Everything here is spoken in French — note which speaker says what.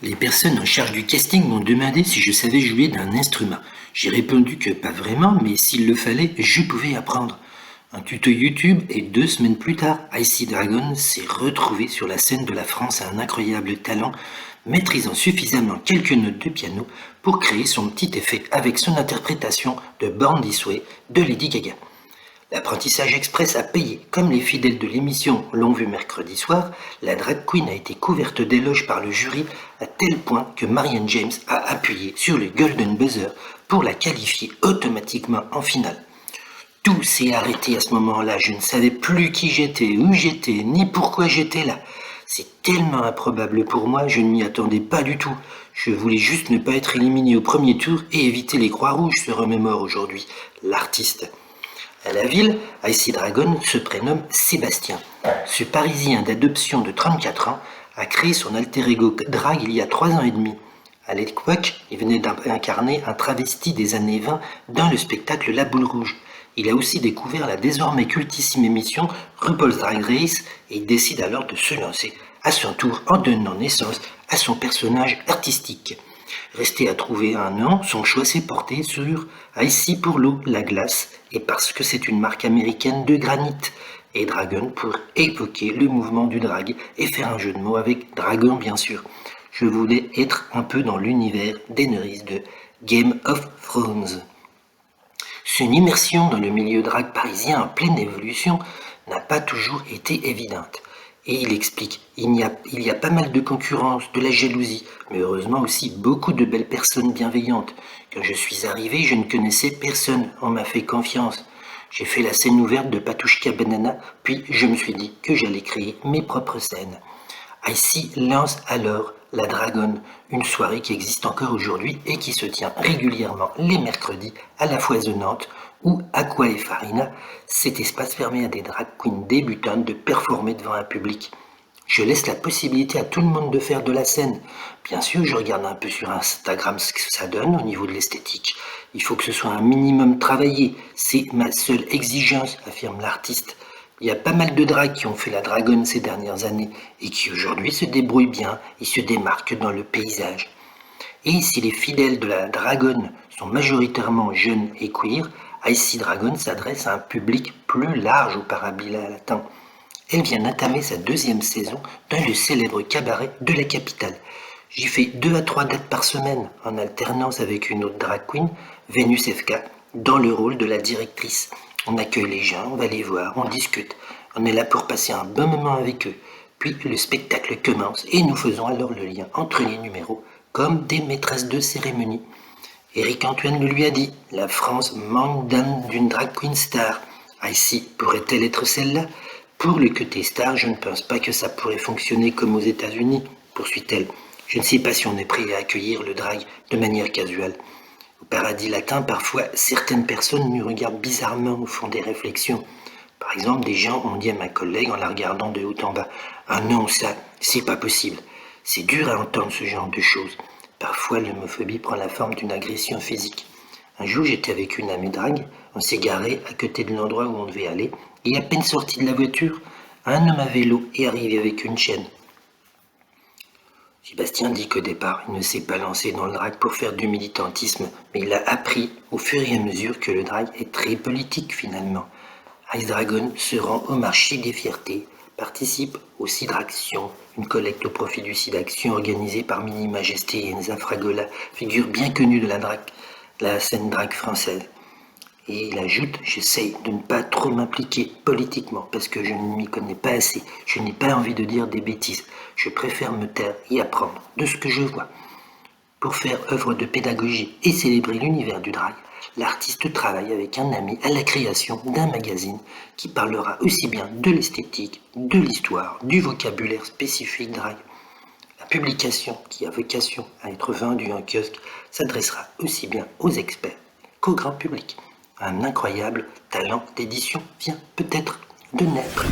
Speaker 1: Les personnes en charge du casting m'ont demandé si je savais jouer d'un instrument. J'ai répondu que pas vraiment, mais s'il le fallait, je pouvais apprendre. Un tuto YouTube et 2 semaines plus tard, Icy Dragon s'est retrouvé sur la scène de la France à un incroyable talent, maîtrisant suffisamment quelques notes de piano pour créer son petit effet avec son interprétation de Born This Way de Lady Gaga. L'apprentissage express a payé. Comme les fidèles de l'émission l'ont vu mercredi soir, la drag queen a été couverte d'éloges par le jury à tel point que Marianne James a appuyé sur le golden buzzer pour la qualifier automatiquement en finale. Tout s'est arrêté à ce moment-là, je ne savais plus qui j'étais, où j'étais, ni pourquoi j'étais là. C'est tellement improbable pour moi, je ne m'y attendais pas du tout. Je voulais juste ne pas être éliminé au premier tour et éviter les croix rouges, se remémore aujourd'hui l'artiste. À la ville, Icy Dragon se prénomme Sébastien. Ce Parisien d'adoption de 34 ans a créé son alter ego drag il y a 3 ans et demi. À l'époque, il venait d'incarner un travesti des années 20 dans le spectacle La Boule Rouge. Il a aussi découvert la désormais cultissime émission RuPaul's Drag Race et il décide alors de se lancer à son tour en donnant naissance à son personnage artistique. Resté à trouver un nom, son choix s'est porté sur Icy pour l'eau, la glace, et parce que c'est une marque américaine de granit, et Dragon pour évoquer le mouvement du drag et faire un jeu de mots avec Dragon bien sûr. Je voulais être un peu dans l'univers Daenerys de Game of Thrones. Son immersion dans le milieu drag parisien en pleine évolution n'a pas toujours été évidente. Et il explique, il y a pas mal de concurrence, de la jalousie, mais heureusement aussi beaucoup de belles personnes bienveillantes. Quand je suis arrivé, je ne connaissais personne, on m'a fait confiance. J'ai fait la scène ouverte de Patushka Banana, puis je me suis dit que j'allais créer mes propres scènes. Icy lance alors la Dragon, une soirée qui existe encore aujourd'hui et qui se tient régulièrement les mercredis à la Foisonnante ou Aqua et Farina, cet espace permet à des drag queens débutantes de performer devant un public. Je laisse la possibilité à tout le monde de faire de la scène. Bien sûr, je regarde un peu sur Instagram ce que ça donne au niveau de l'esthétique. Il faut que ce soit un minimum travaillé. C'est ma seule exigence, affirme l'artiste. Il y a pas mal de drags qui ont fait la dragonne ces dernières années et qui aujourd'hui se débrouillent bien et se démarquent dans le paysage. Et si les fidèles de la dragonne sont majoritairement jeunes et queer, Icy Dragon s'adresse à un public plus large au parabilla latin. Elle vient d'entamer sa 2e saison dans le célèbre cabaret de la capitale. J'y fais 2 à 3 dates par semaine en alternance avec une autre drag queen, Vénus FK, dans le rôle de la directrice. On accueille les gens, on va les voir, on discute. On est là pour passer un bon moment avec eux. Puis le spectacle commence et nous faisons alors le lien entre les numéros comme des maîtresses de cérémonie. Éric Antoine le lui a dit, la France manque d'une drag queen star. Icy pourrait-elle être celle-là? Pour le côté star, je ne pense pas que ça pourrait fonctionner comme aux États-Unis, poursuit-elle. Je ne sais pas si on est prêt à accueillir le drag de manière casuelle. Au paradis latin, parfois, certaines personnes nous regardent bizarrement au fond des réflexions. Par exemple, des gens ont dit à ma collègue en la regardant de haut en bas, « Ah non, ça, c'est pas possible. » C'est dur à entendre ce genre de choses. Parfois, l'homophobie prend la forme d'une agression physique. Un jour, j'étais avec une amie drague, on s'est garé à côté de l'endroit où on devait aller, et à peine sorti de la voiture, un homme à vélo est arrivé avec une chaîne. Sébastien dit qu'au départ, il ne s'est pas lancé dans le drag pour faire du militantisme, mais il a appris au fur et à mesure que le drag est très politique finalement. Icy Dragon se rend au marché des fiertés, participe au Sidraction, une collecte au profit du Sidaction organisée par Mini Majesté et Enza Fragola, figure bien connue de la scène drag française. Et il ajoute, j'essaye de ne pas trop m'impliquer politiquement parce que je ne m'y connais pas assez, je n'ai pas envie de dire des bêtises, je préfère me taire et apprendre de ce que je vois. Pour faire œuvre de pédagogie et célébrer l'univers du drag, l'artiste travaille avec un ami à la création d'un magazine qui parlera aussi bien de l'esthétique, de l'histoire, du vocabulaire spécifique drag. La publication, qui a vocation à être vendue en kiosque, s'adressera aussi bien aux experts qu'au grand public. Un incroyable talent d'édition vient peut-être de naître.